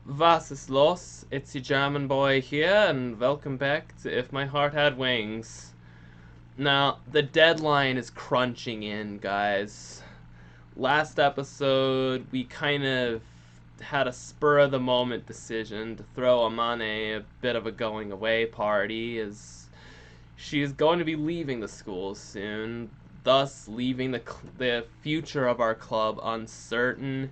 Was ist los? It's your German boy here, and welcome back to If My Heart Had Wings. Now, the deadline is crunching in, guys. Last episode, we kind of had a spur-of-the-moment decision to throw Amane a bit of a going-away party, as she is going to be leaving the school soon, thus leaving the future of our club uncertain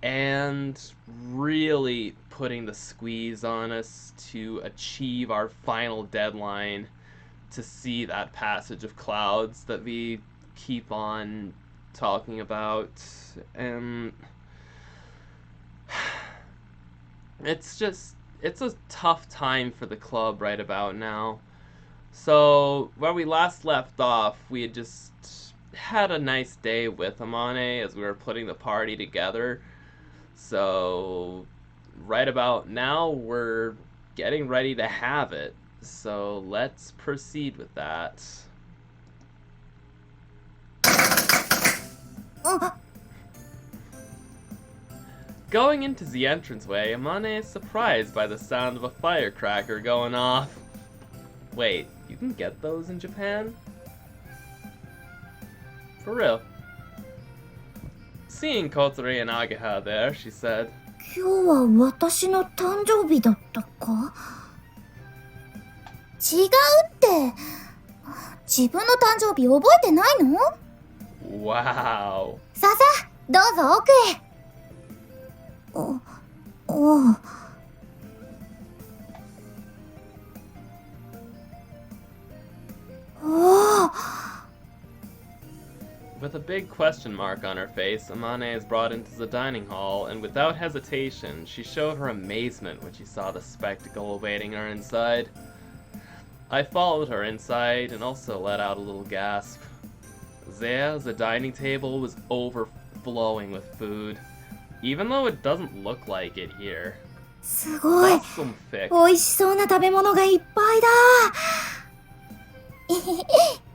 and really putting the squeeze on us to achieve our final deadline to see that passage of clouds that we keep on talking about. And it's a tough time for the club right about now. So where we last left off, we had just had a nice day with Amane as we were putting the party together. So right about now, we're getting ready to have it. So let's proceed with that. Going into the entranceway, Amane is surprised by the sound of a firecracker going off. Wait, you can get those in Japan? For real. Seeing Kotori and Ageha there, she said, 今日は私の誕生日だったか？違うって。自分の誕生日覚えてないの？ Wow. さあ、どうぞ奥へ。おう。With a big question mark on her face, Amane is brought into the dining hall, and without hesitation, she showed her amazement when she saw the spectacle awaiting her inside. I followed her inside and also let out a little gasp. There, the dining table was overflowing with food, even though it doesn't look like it here. すごい。 That's some thick. 美味しそうな食べ物がいっぱいだ。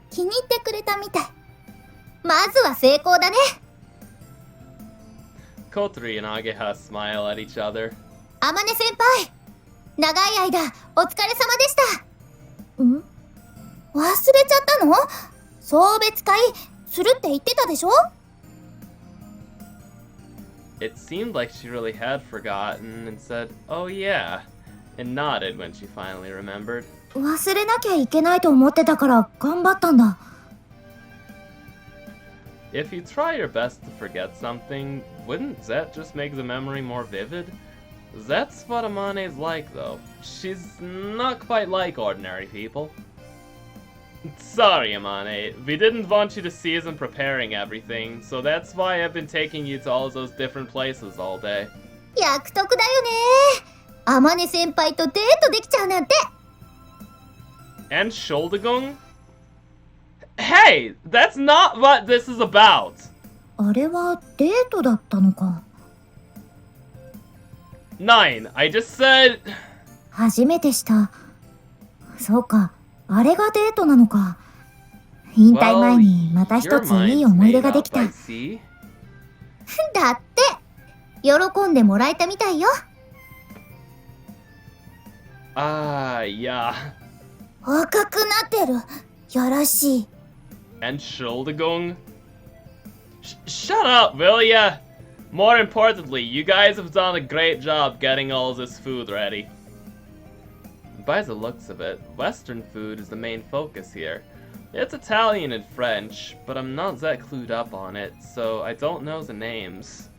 気に入ってくれたみたい。まずは成功だね。 Kotori and Ageha smile at each other. 天音先輩、長い間お疲れ様でした。ん？忘れちゃったの？送別会するって言ってたでしょ？ It seemed like she really had forgotten and said, "Oh yeah," and nodded when she finally remembered. 忘れなきゃいけないと思ってたから頑張ったんだ。 If you try your best to forget something, wouldn't that just make the memory more vivid? That's what Amane's like, though. She's not quite like ordinary people. Sorry, Amane. We didn't want you to see us in preparing everything, so that's why I've been taking you to all those different places all day. 約束だよね。天音先輩とデートできちゃうなんて。 And Schuldigung? Hey! That's not what this is about! あれはデートだったのか。 Nine, I just said... 初めてした。そうか、あれがデートなのか。引退前にまた一ついい思い出ができた。だって、喜んでもらえたみたいよ。Yeah. 赤くなってる。やらしい。 And Schuldigung? Shut up, will ya? More importantly, you guys have done a great job getting all this food ready. By the looks of it, Western food is the main focus here. It's Italian and French, but I'm not that clued up on it, so I don't know the names.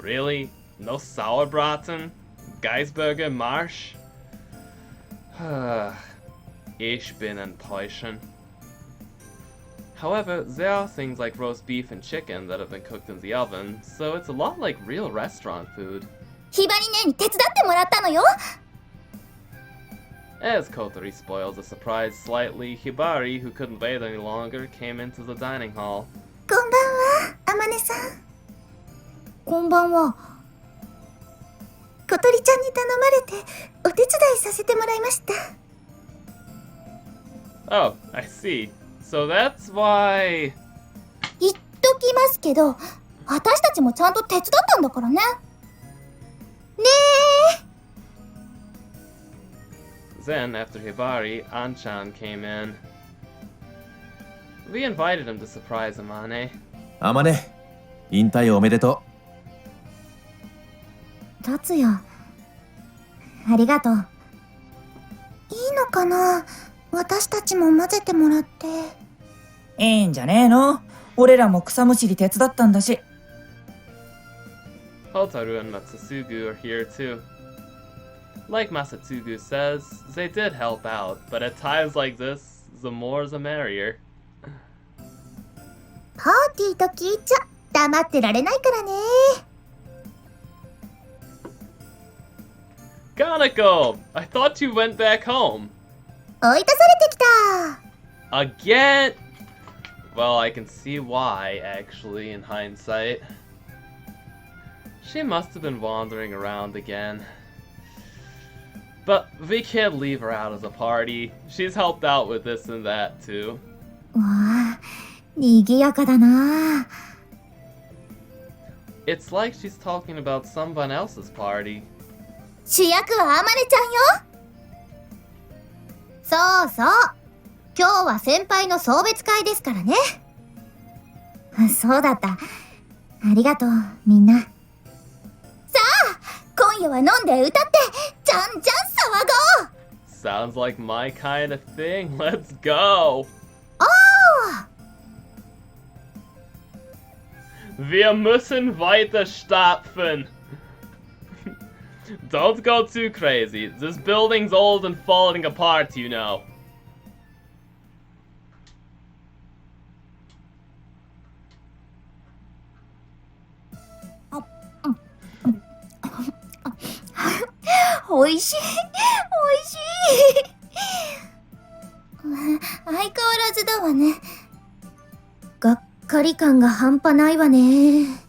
Really? No Sauerbraten? Geisburger Marsch? Ich bin enttäuschend. However, there are things like roast beef and chicken that have been cooked in the oven, so it's a lot like real restaurant food. ひばり姉に手伝ってもらったのよ。 As Kotori spoils the surprise slightly, Hibari, who couldn't wait any longer, came into the dining hall. こんばんは、天音さん。こんばんは。小鳥ちゃんに頼まれてお手伝いさせてもらいました。 Oh, I see. So that's why... 言っときますけど、私たちもちゃんと手伝ったんだからね。ね Then, after Hibari, Anchan came in. We invited him to surprise Amane. あまね、引退おめでと達也、ありがとう。いいのかな、私たちも混ぜてもらって。いいんじゃねえの？俺らも草むしり手伝ったんだし。Hotaru and Matsutsugu are here too. Like Masatsugu says, they did help out, but at times like this, the more the merrier. パーティーと聞いちゃ黙ってられないからね。Kanako! I thought you went back home. 追い出されてきた。 Again? Well, I can see why, actually, in hindsight. She must have been wandering around again. But we can't leave her out of the party. She's helped out with this and that, too. わあ、賑やかだな。 It's like she's talking about someone else's party. 主役はあまねちゃんよ。そうそう、今日は先輩の送別会ですからね。そうだった。ありがとう、みんな。さあ、今夜は飲んで歌ってじゃんじゃん騒ごう。 Sounds like my kind of thing. Let's go! おー、 Wir müssen weiter stapfen. Don't go too crazy. This building's old and falling apart, you know. Oh. おいしい、おいしい。相変わらずだわね。がっかり感が半端ないわね。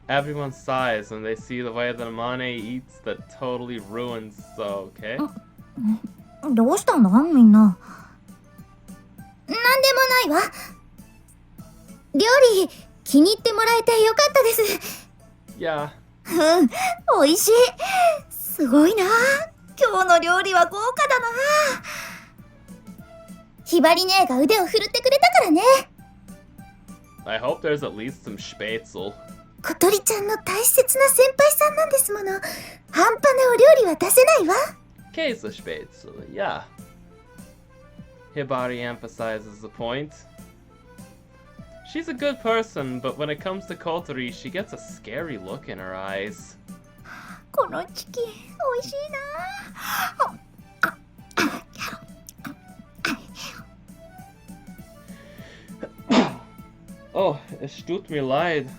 Everyone sighs when they see the way that Amane eats that totally ruins so, okay? どうしたんだみんな。なんでもないわ。料理気に入ってもらえてよかったです。 Yeah. うん、おいしい。すごいな。今日の料理は豪華だな。ひばり姉が腕を振るってくれたからね。 I hope there's at least some Spätzle. 小鳥ちゃんの大切な先輩さんなんですもの。半端なお料理は出せないわ。 Käse Spätzle, yeah. Hibari emphasizes the point. She's a good person, but when it comes to Kotori, she gets a scary look in her eyes. このチキンおいしいな。 Oh, es tut mir leid.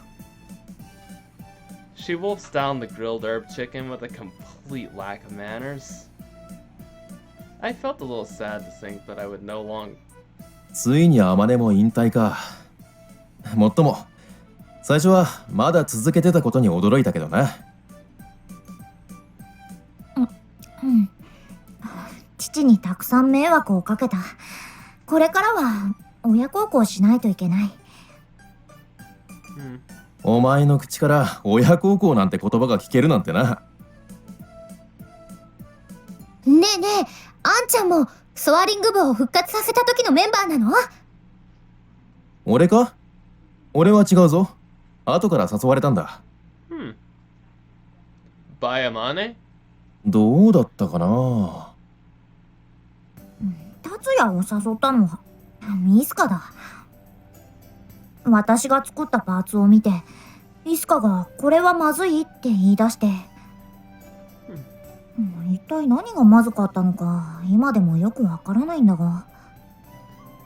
She wolfs down the grilled herb chicken with a complete lack of manners. I felt a little sad to think that I would no longer. ついにあまねも引退か。もっとも最初はまだ続けてたことに驚いたけどな。うん。父にたくさん迷惑をかけた。これからは親孝行しないといけない。お前の口から親孝行なんて言葉が聞けるなんてな。ねえねえ、あんちゃんもソアリング部を復活させた時のメンバーなの？俺か？俺は違うぞ。後から誘われたんだ。By Amane? どうだったかな。達也を誘ったのはミスカだ。私が作ったパーツを見てミスカがこれはまずいって言い出して、一体何がまずかったのか今でもよくわからないんだが。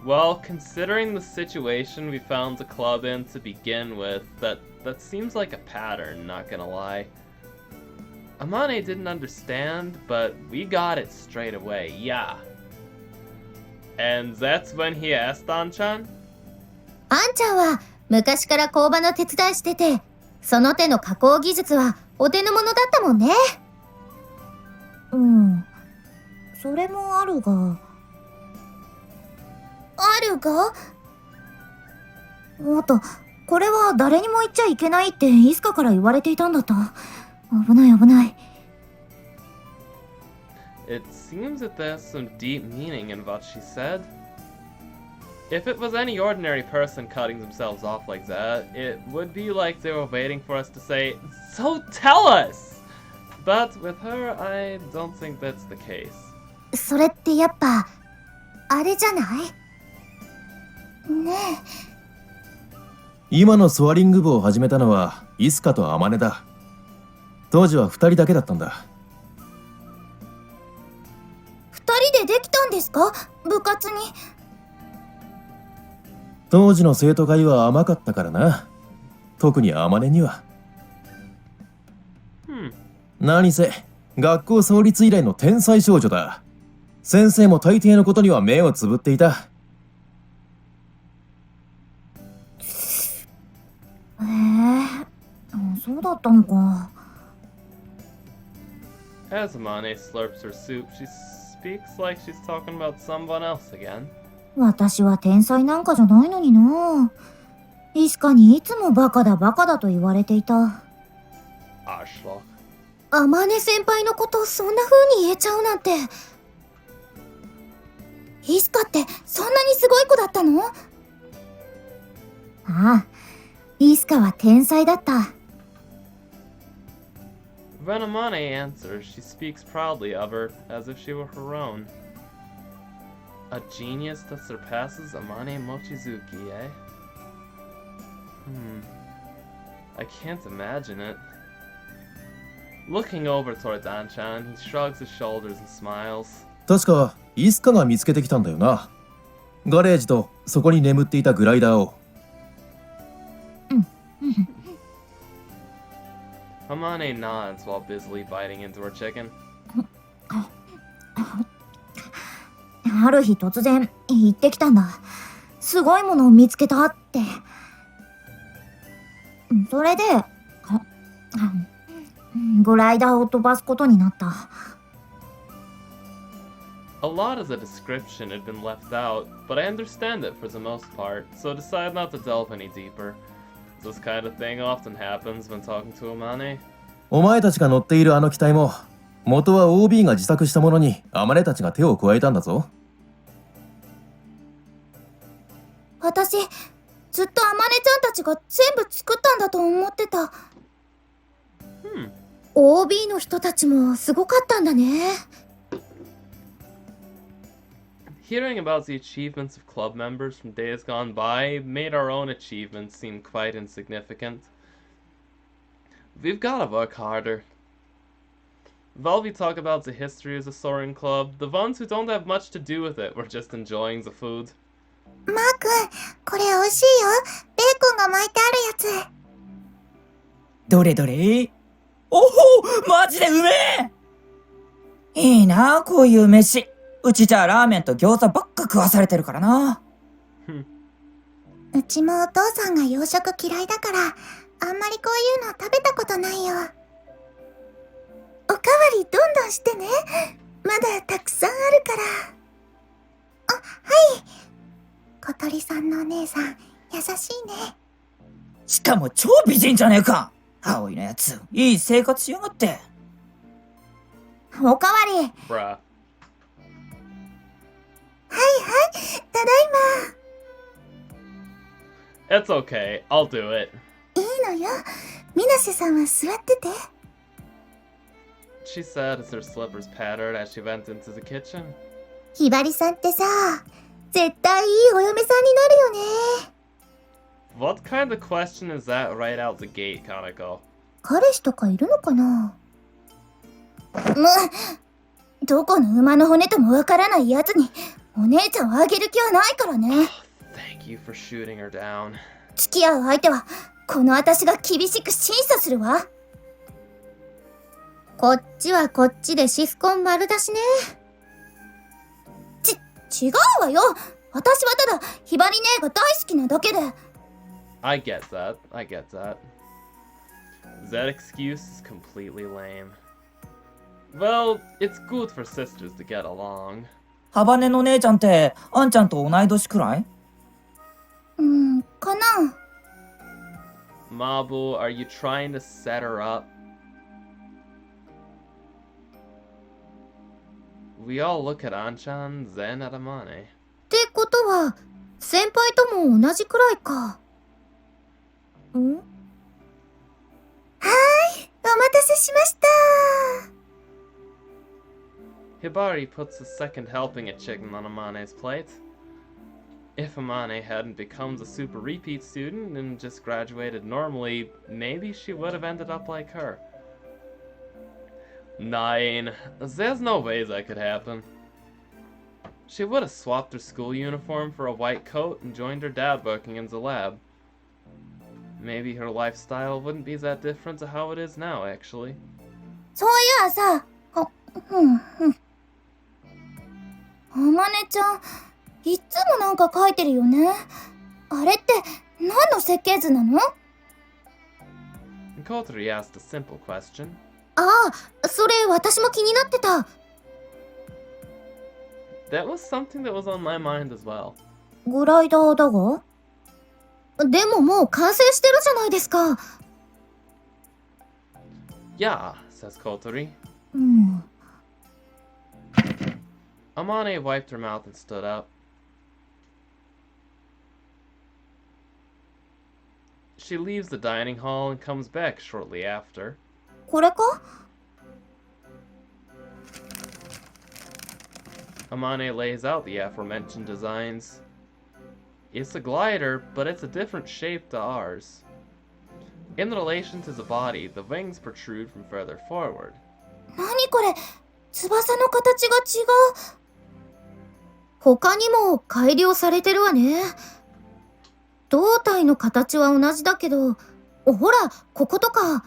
Well, considering the situation we found the club in to begin with, that seems like a pattern, not gonna lie. Amane didn't understand, but we got it straight away, yeah. And that's when he asked Anchan? あんちゃんは昔から工場の手伝いしてて、その手の加工技術はお手の物だったもんね。うん、それもあるが。あるが？おっと、これは誰にも言っちゃいけないってイスカから言われていたんだった。危ない危ない。It seems that there's some deep meaning in what she said. If it was any ordinary person cutting themselves off like that, it would be like they were waiting for us to say, "So tell us!" But with her, I don't think that's the case. それってやっぱ、あれじゃない？ね今のソアリング部を始めたのはイスカとアマネだ。当時は2人だけだったんだ。え、2人でできたんですか？部活に。当時の生徒会は甘かったからな。特にアマネには。何せ学校創立以来の天才少女だ。先生も大抵のことには目をつぶっていた。へえ、そうだったのか。As Amane slurps her soup, she speaks like she's talking about someone else again. 私は天才なんかじゃないのにな。イスカにいつもバカだバカだと言われていた。Arschloch. アマネ先輩のことをそんな風に言えちゃうなんて。イスカってそんなにすごい子だったの？ああ、イスカは天才だった。When Amane answers, she speaks proudly of her, as if she were her own. A genius that surpasses Amane Mochizuki, eh? I can't imagine it. Looking over towards Anchan, he shrugs his shoulders and smiles. 確かイスカが見つけてきたんだよな。ガレージとそこに眠っていたグライダーを。Amane nods while busily biting into her chicken. ある日突然言ってきたんだ。すごいものを見つけたって。それでグライダーを飛ばすことになった。A lot of the description had been left out, but I understand it for the most part, so decide not to delve any deeper. This kind of thing often happens when talking to Amane. お前たちが乗っているあの機体も元は OB が自作したものにアマネたちが手を加えたんだぞ。私ずっとアマネちゃんたちが全部作ったんだと思ってた。OB の人たちもすごかったんだね。Hearing about the achievements of club members from days gone by made our own achievements seem quite insignificant. We've gotta work harder. While we talk about the history of the soaring club, the ones who don't have much to do with it were just enjoying the food. マー君、これ美味しいよ。ベーコンが巻いてあるやつ。どれどれ？おほ、マジでうめえ！いいな、こういう飯。うちじゃラーメンと餃子ばっか食わされてるからな。うちもお父さんが洋食嫌いだから、あんまりこういうの食べたことないよ。おかわりどんどんしてね。まだたくさんあるから。あ、はい。小鳥さんのお姉さん、優しいね。しかも超美人じゃねえか。葵のやつ、いい生活しやがって。おかわり。Bruh. はいはい、ただいま。 It's okay, I'll do it. いいのよ。水瀬さんは座ってて。She said as her slippers pattered as she went into the kitchen. ひばりさんってさ、絶対いいお嫁さんになるよね。What kind of question is that right out the gate, Kaneko? 彼氏とかいるのかな？どこの馬の骨ともわからないやつにお姉ちゃんをあげる気はないからね。Thank you for shooting her down. 付き合う相手はこの私が厳しく審査するわ。こっちはこっちでシフコン丸出しね。違うわよ。私はただひばり姉が大好きなだけで。I get that. I get that. That excuse is completely lame. Well, it's good for sisters to get along. ハバネの姉ちゃんってあんちゃんと同い年くらい？かな。Mabu, are you trying to set her up? We all look at Anchan, then at Amane. ってことは、先輩とも同じくらいか。ん？はーい、お待たせしました。Hibari puts a second helping of chicken on Amane's plate. If Amane hadn't become a super repeat student and just graduated normally, maybe she would have ended up like her. 9. There's no way that could happen. She would have swapped her school uniform for a white coat and joined her dad working in the lab. Maybe her lifestyle wouldn't be that different to how it is now, actually. そういやさ、あまねちゃん、いっつもなんか書いてるよね。あれって何の設計図なの？ Kotori asked a simple question. ああ、それ私も気になってた。That was something that was on my mind as well. グライダーだが？でももう完成してるじゃないですか。Yeah, says Kotori. うん。Amane wiped her mouth and stood up. She leaves the dining hall and comes back shortly after. これか？ Amane lays out the aforementioned designs. It's a glider, but it's a different shape to ours. In relation to the body, the wings protrude from further forward. 何これ？翼の形が違う。他にも改良されてるわね。胴体の形は同じだけど、ほら、こことか。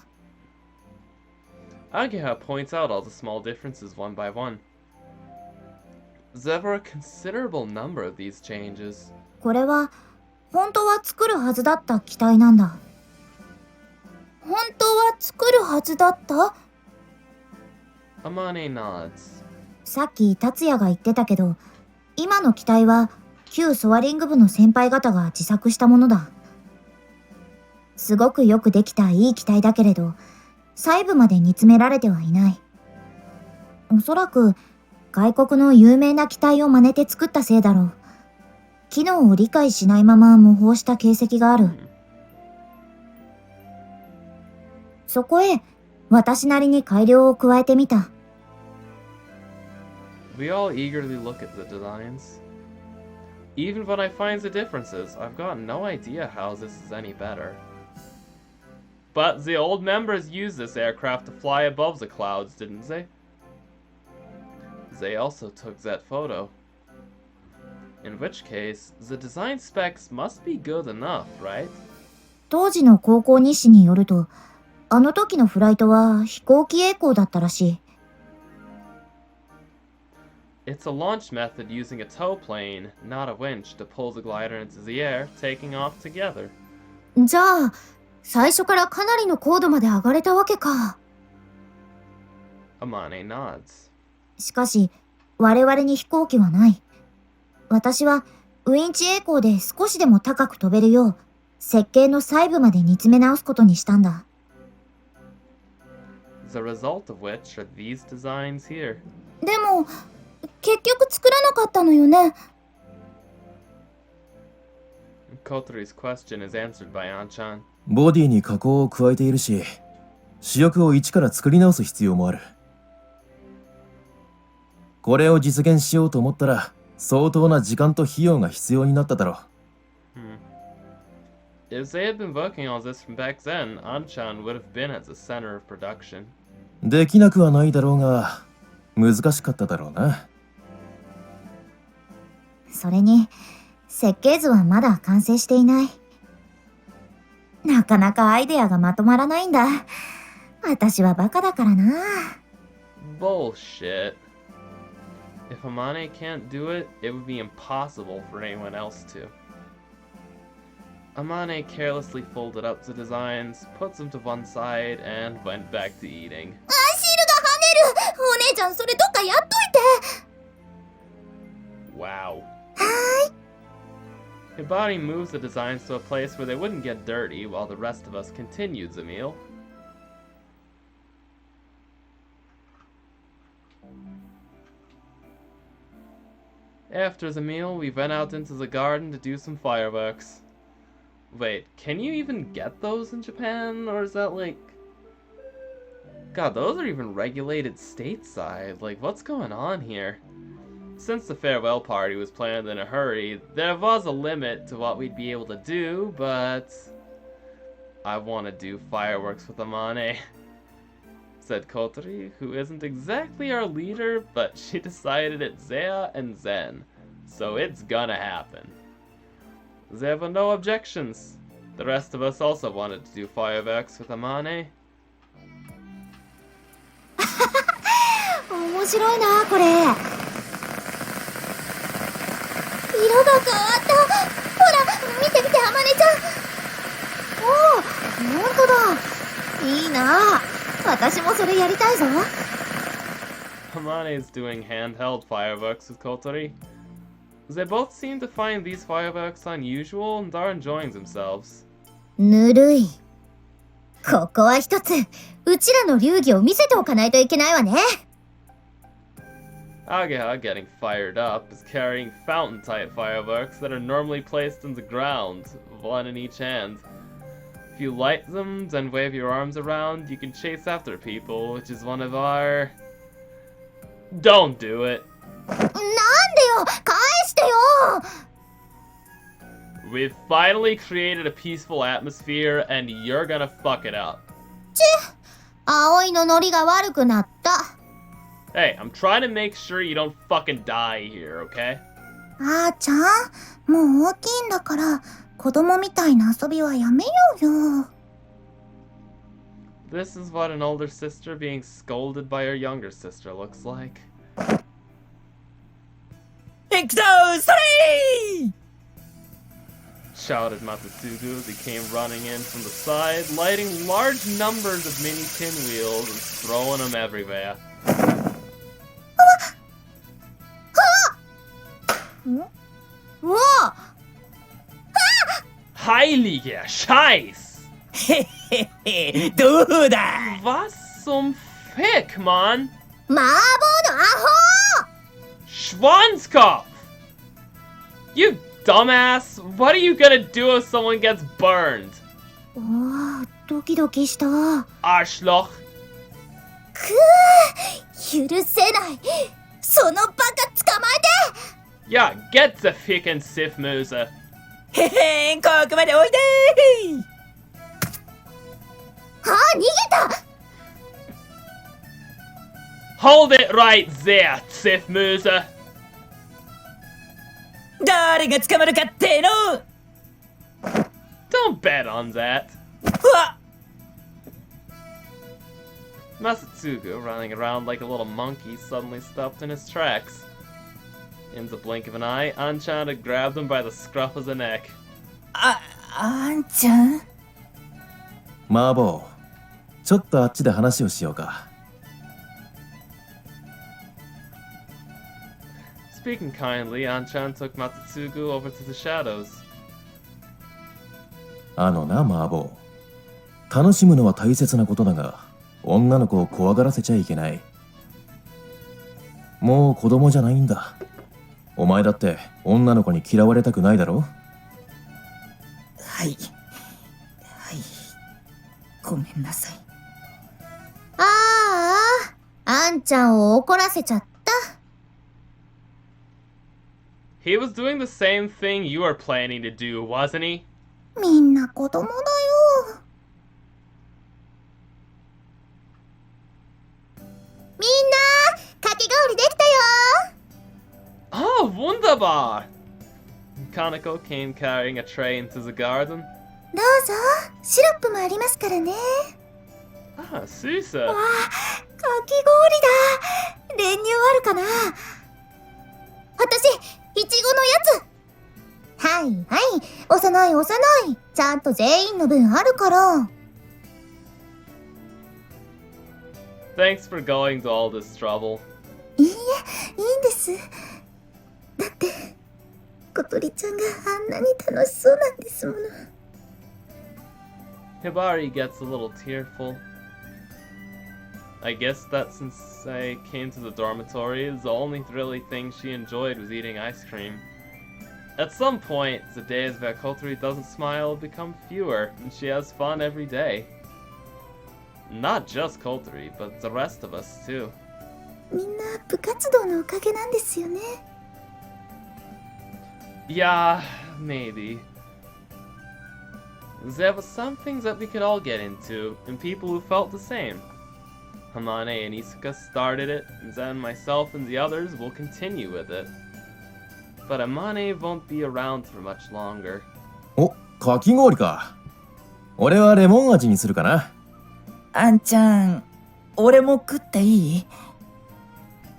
Ageha points out all the small differences one by one. There were a considerable number of these changes. これは、本当は作るはずだった機体なんだ。本当は作るはずだった？ Amane nods. さっき達也が言ってたけど、今の機体は旧ソアリング部の先輩方が自作したものだ。すごくよくできたいい機体だけれど、細部まで煮詰められてはいない。おそらく外国の有名な機体を真似て作ったせいだろう。機能を理解しないまま模倣した形跡がある。そこへ私なりに改良を加えてみた。We all eagerly look at the designs. Even when I find the differences, I've got no idea how this is any better. But the old members used this aircraft to fly above the clouds, didn't they? They also took that photo. In which case, the design specs must be good enough, right? 当時の高校日誌によると、あの時のフライトは飛行機曳行だったらしい。It's a launch method using a tow plane, not a winch, to pull the glider into the air, taking off together. じゃあ、最初からかなりの高度まで上がれたわけか。Amane nods. しかし、我々に飛行機はない。私はウインチ曳行で少しでも高く飛べるよう、設計の細部まで煮詰め直すことにしたんだ。The result of which are these designs here. でも、結局作らなかったのよね。Kotori's question is answered by Anchan. ボディに加工を加えているし、主翼を一から作り直す必要もある。これを実現しようと思ったら、相当な時間と費用が必要になっただろう。If they had been working on this from back then, Anchan would have been at the center of production. できなくはないだろうが、難しかっただろうな。それに、設計図はまだ完成していない。なかなかアイデアがまとまらないんだ。私はバカだからな。Bullshit. If Amane can't do it, it would be impossible for anyone else to. Amane carelessly folded up the designs, put them to one side, and went back to eating. シールが跳ねる！お姉ちゃん、それどっかやっといて！ Wow. Hibari moves the designs to a place where they wouldn't get dirty while the rest of us continued the meal. After the meal, we went out into the garden to do some fireworks. Wait, can you even get those in Japan? Or is that like... God, those are even regulated stateside. Like, what's going on here? Since the farewell party was planned in a hurry, there was a limit to what we'd be able to do, but... I want to do fireworks with Amane, said Kotori, who isn't exactly our leader, but she decided it's Zea and Zen, so it's gonna happen. There were no objections. The rest of us also wanted to do fireworks with Amane. 面白いなこれ。色が変わった。ほら見て見てあまねちゃん。おお本当だ。いいな。私もそれやりたいぞ。Amane is doing handheld fireworks with Kotori. They both seem to find these fireworks unusual and are enjoying themselves. ぬるい。ここは一つうちらの流儀を見せておかないといけないわね。Ageha, getting fired up, is carrying fountain-type fireworks that are normally placed in the ground, one in each hand. If you light them, then wave your arms around, you can chase after people, which is one of our... Don't do it! なんでよ返してよ。 We've finally created a peaceful atmosphere, and you're gonna fuck it up. 葵のノリが悪くなった。 Hey, I'm trying to make sure you don't fucking die here, okay? あーちゃん、もう大きいんだから子供みたいな遊びはやめようよ。 This is what an older sister being scolded by her younger sister looks like. 行くぞそれ Shouted Matsugu as he came running in from the side, lighting large numbers of mini pinwheels and throwing them everywhere. もう Heiliger Scheiß! へへへどうだ Was zum Fick, Mann? 麻婆のアホ Schwanzkopf! You dumbass! What are you gonna do if someone gets burned? おードキドキした。 Arschloch! 許せない。そのバカ捕まえて。 Ja, get the fickin' Sifmuse! へへここまでおいであ逃げた。 Hold it right there, Sifmuse! 誰が捕まるかっての Don't bet on that. うわ Masatsugu, running around like a little monkey, suddenly stopped in his tracks. In the blink of an eye, Anchan had grabbed him by the scruff of the neck. あんちゃんマーボー、ちょっとあっちで話をしようか。 Speaking kindly, Anchan took Matsutsugu over to the shadows. あのな、マーボー。楽しむのは大切なことだが、女の子を怖がらせちゃいけない。もう子供じゃないんだ。お前だって女の子に嫌われたくないだろ？はいはいごめんなさい。ああ、あんちゃんを怒らせちゃった。 He was doing the same thing you were planning to do, wasn't he? みんな子供だよ。みんな、かき氷できたよ。 Oh, wunderbar! Kaneko came carrying a tray into the garden. どうぞ、シロップもありますからね。 Ah, Susa. わあ、かき氷だ。練乳あるかな。私、いちごのやつ。はいはい、幼い幼い。ちゃんと全員の分あるから。 Thanks for going to all this trouble. いいえ、いいんです。だって、小鳥ちゃんがあんなに楽しそうなんですもの。 Hibari gets a little tearful. I guess that since I came to the dormitory, the only really thing she enjoyed was eating ice cream. At some point, the days where Kotari doesn't smile become fewer, and she has fun every day. Not just Kotari, but the rest of us too. みんな部活動のおかげなんですよね。Yeah, maybe. There were some things that we could all get into, and people who felt the same. Amane and Isuka started it, and then myself and the others will continue with it. But Amane won't be around for much longer. お、かき氷か。俺はレモン味にするかな。あんちゃん、俺も食っていい？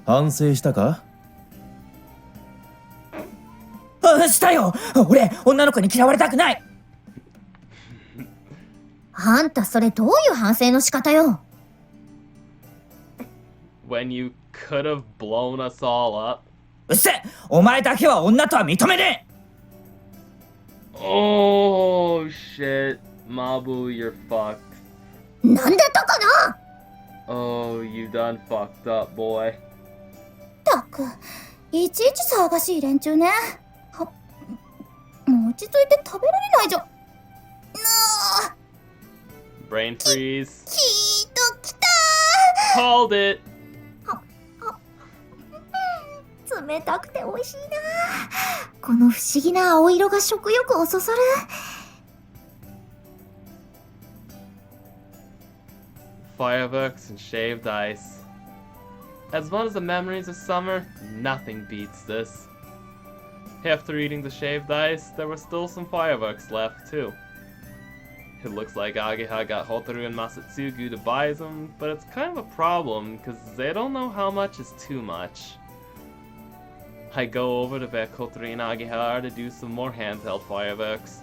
反省したか？したよ。俺、女の子に嫌われたくない。あんたそれどういう反省の仕方よ。When you could have blown us all up. うっせ！お前だけは女とは認めねえ。 Oh shit, Mabu, you're fucked. なんだったかな。 Oh, you done fucked up, boy. ったく、いちいち騒がしい連中ね。もう落ち着いて食べられないじゃん。なあ。Brain freeze. きーときたCalled it. ー。冷たくて美味しいな。この不思議な青色が食欲をそそる。Fireworks and shaved ice. As one of the memories of summer, nothing beats this. After eating the shaved ice, there were still some fireworks left too. It looks like Ageha got Hotaru and Masatsugu to buy them, but it's kind of a problem because they don't know how much is too much. I go over to where Hotaru and Ageha are to do some more handheld fireworks.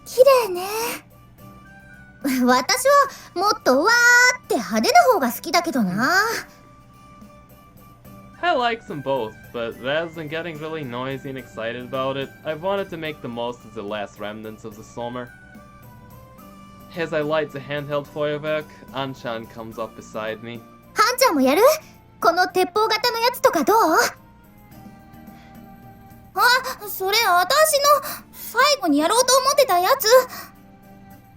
綺麗ね。私はもっとわーって派手な方が好きだけどな。I like them both, but rather than getting really noisy and excited about it, I wanted to make the most of the last remnants of the summer. As I light the handheld firework, Anchan comes up beside me. ハンちゃんもやる？この鉄砲型のやつとかどう？あ、それ私の最後にやろうと思ってたやつ。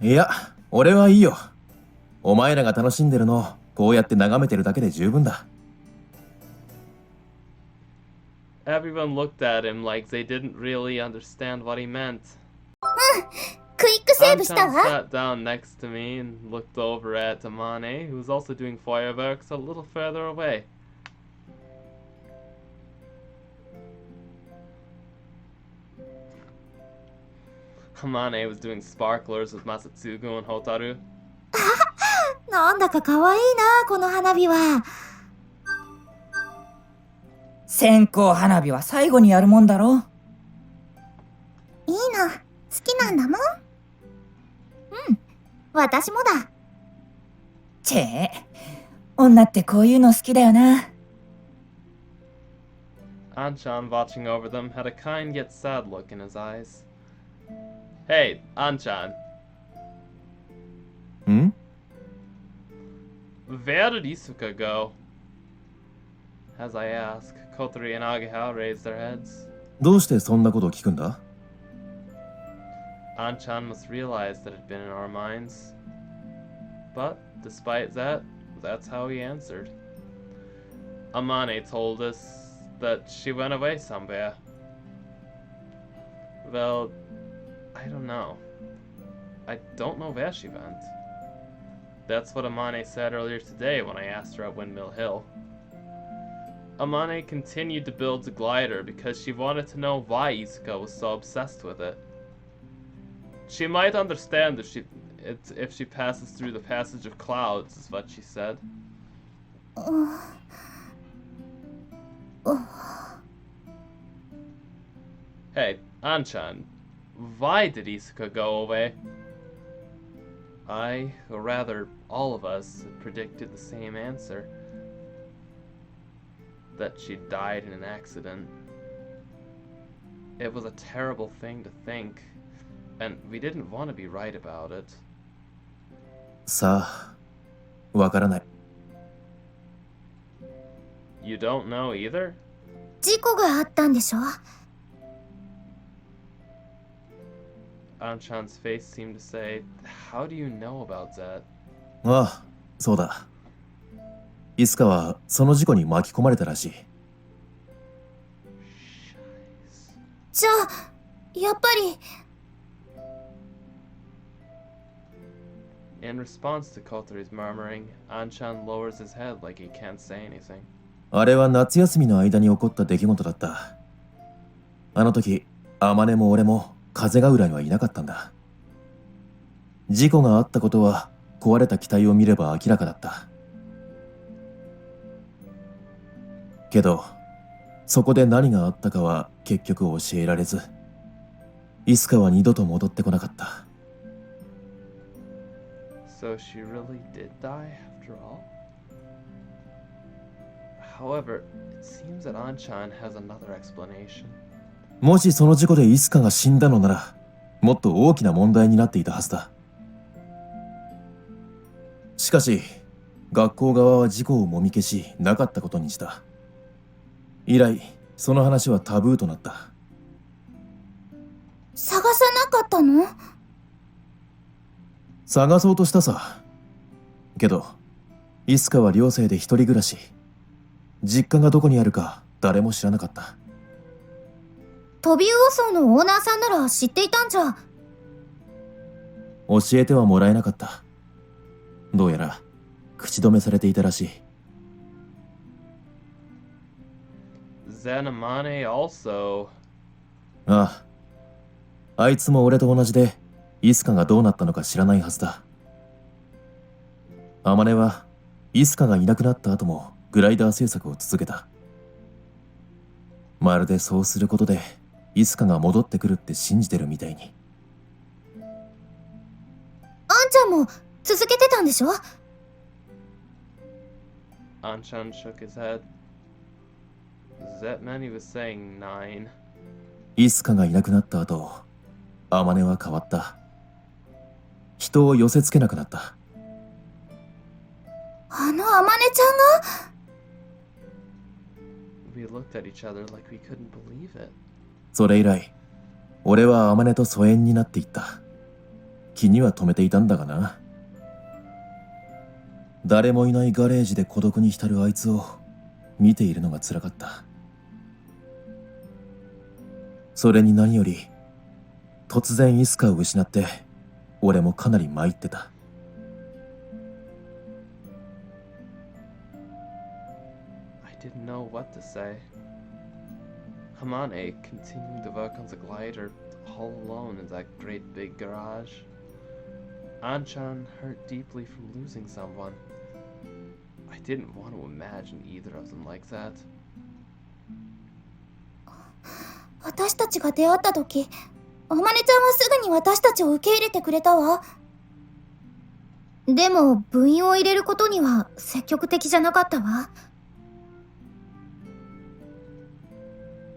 いや、俺はいいよ。お前らが楽しんでるのをこうやって眺めてるだけで十分だ。Everyone looked at him like they didn't really understand what he meant. クイックセーブした Anchan わ。 sat down next to me and looked over at Amane, who was also doing fireworks a little further away. Amane was doing sparklers with Masatsugu and Hotaru. なんだか可愛いな、この花火は。線香花火は最後にやるもんだろ。いいの、好きなんだもん。うん、私もだ。チェ女ってこういうの好きだよな。Anchan, watching over them, had a kind yet sad look in his eyes. Hey, Anchan. ん？ Where did Isuka go? As I ask, Kotori and Ageha raised their heads. どうしてそんなことを聞くんだ？ Anchan must realize that it had been in our minds. But, despite that, that's how he answered. Amane told us that she went away somewhere. Well, I don't know. I don't know where she went. That's what Amane said earlier today when I asked her at Windmill Hill. Amane continued to build the glider because she wanted to know why Isuka was so obsessed with it. She might understand if she passes through the passage of clouds, is what she said. Hey, Anchan, why did Isuka go away? I, or rather, all of us, had predicted the same answer. That she died in an accident. It was a terrible thing to think, and we didn't want to be right about it. さあ、わからない。You don't know either? 事故があったんでしょ？ Anchan's face seemed to say, How do you know about that? ああ、そうだ。いつかはその事故に巻き込まれたらしい。じゃあ、やっぱり。In response to Kotori's murmuring, Anchan lowers his head like he can't say anything. あれは夏休みの間に起こった出来事だった。あの時、天音も俺も風が浦にはいなかったんだ。事故があったことは壊れた機体を見れば明らかだった。けど、そこで何があったかは結局教えられず、いつかは二度と戻ってこなかった。So she really did die after all? However, it seems that Anchan has another explanation. もしその事故でいつかが死んだのなら、もっと大きな問題になっていたはずだ。しかし、学校側は事故をもみ消し、なかったことにした。以来、その話はタブーとなった。探さなかったの？探そうとしたさ。けど、いつかは寮生で一人暮らし。実家がどこにあるか誰も知らなかった。トビウオ荘のオーナーさんなら知っていたんじゃ。教えてはもらえなかった。どうやら口止めされていたらしい。Then Amane also. ああ、あいつも俺と同じでイスカがどうなったのか知らないはずだ。天音はイスカがいなくなった後もグライダー製作を続けた。まるでそうすることでイスカが戻ってくるって信じてるみたいに。あんちゃんも続けてたんでしょ？ Anchan shook his head. That man he was saying 9. イスカがいなくなった後、天音は変わった。人を寄せつけなくなった。あのあまねちゃんが？ We looked at each other like we couldn't believe it. それ以来、俺は天音と疎遠になっていった。気には留めていたんだがな。誰もいないガレージで孤独に浸るあいつを見ているのが辛かった。それに何より、突然イスカを失って、俺もかなり参ってた。I didn't know what to say. Amane continued to work on the glider all alone in that great big garage. Anchan hurt deeply from losing someone. I didn't want to imagine either of them like that. 私たちが出会った時、あまねちゃんはすぐに私たちを受け入れてくれたわ。でも部員を入れることには積極的じゃなかったわ。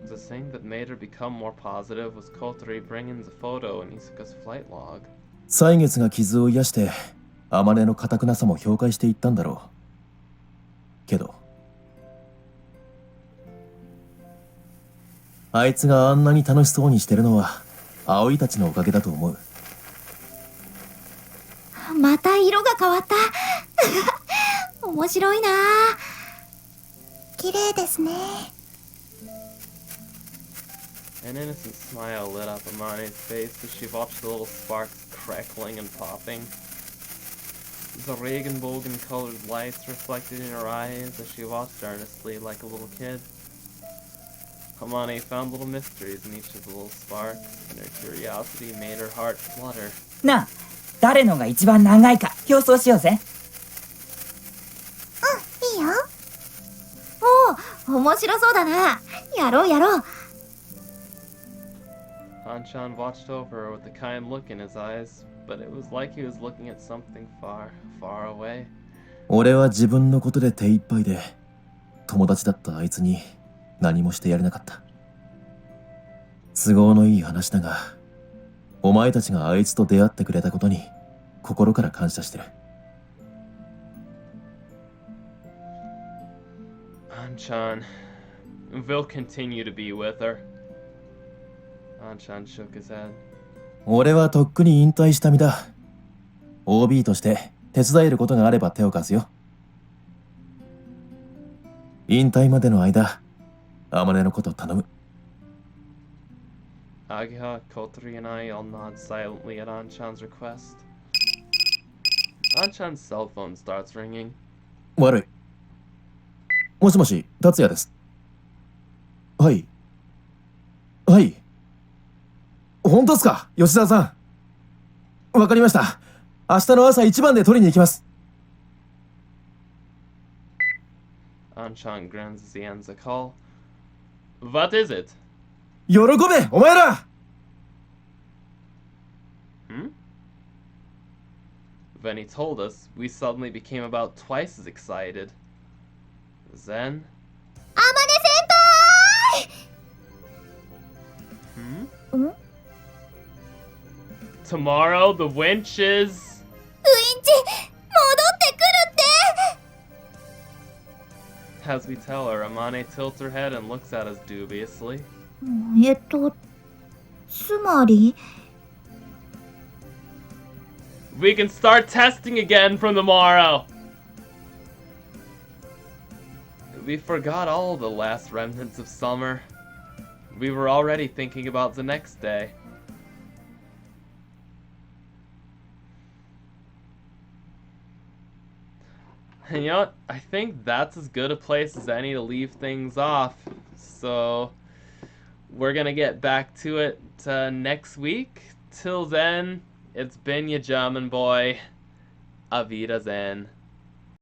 The thing that made her become more positive was Kotori bringing the photo in Isuka's flight log. 歳月が傷を癒して、天音の堅くなさも評価していったんだろう。けど、あいつがあんなに楽しそうにしてるのは、葵たちのおかげだと思う。また色が変わった。面白いな。綺麗ですね。An innocent smile lit up Amane's face as she watched the little sparks crackling and popping. The regenbogen-colored lights reflected in her eyes as she watched earnestly like a little kid. Amane found little mysteries in each of the little sparks, and her curiosity made her heart flutter. なあ、誰のが一番長いか競争しようぜ。いいよ。おお、面白そうだな。やろうやろう。Anchan watched over her with a kind look in his eyes, but it was like he was looking at something far, far away. 俺は自分のことで手一杯で、友達だったあいつに何もしてやれなかった。都合のいい話だが、お前たちがあいつと出会ってくれたことに心から感謝してる。Anchan. We'll continue to be with her. Anchan shook his head. 俺はとっくに引退した身だ。OB として手伝えることがあれば手を貸すよ。引退までの間、天音のこと頼む。Agiha, Kotri, and I all nod silently at Anchan's request. Anchan's cell phone starts ringing. 悪い。もしもし、達也です。はい。はい。本当っすか、吉沢さん。わかりました。明日の朝一番で取りに行きます。Anchan grins as he ends the call. What is it? 喜べ、お前ら When he told us, we suddenly became about twice as excited. Then... 天音先輩 ん Tomorrow, the winch is... ウインチ戻ってくるって As we tell her, Amane tilts her head and looks at us dubiously. つまり We can start testing again from tomorrow! We forgot all the last remnants of summer. We were already thinking about the next day. And you know what? I think that's as good a place as any to leave things off. So, we're gonna get back to it next week. Till then, it's been your German boy. Auf Wiedersehen.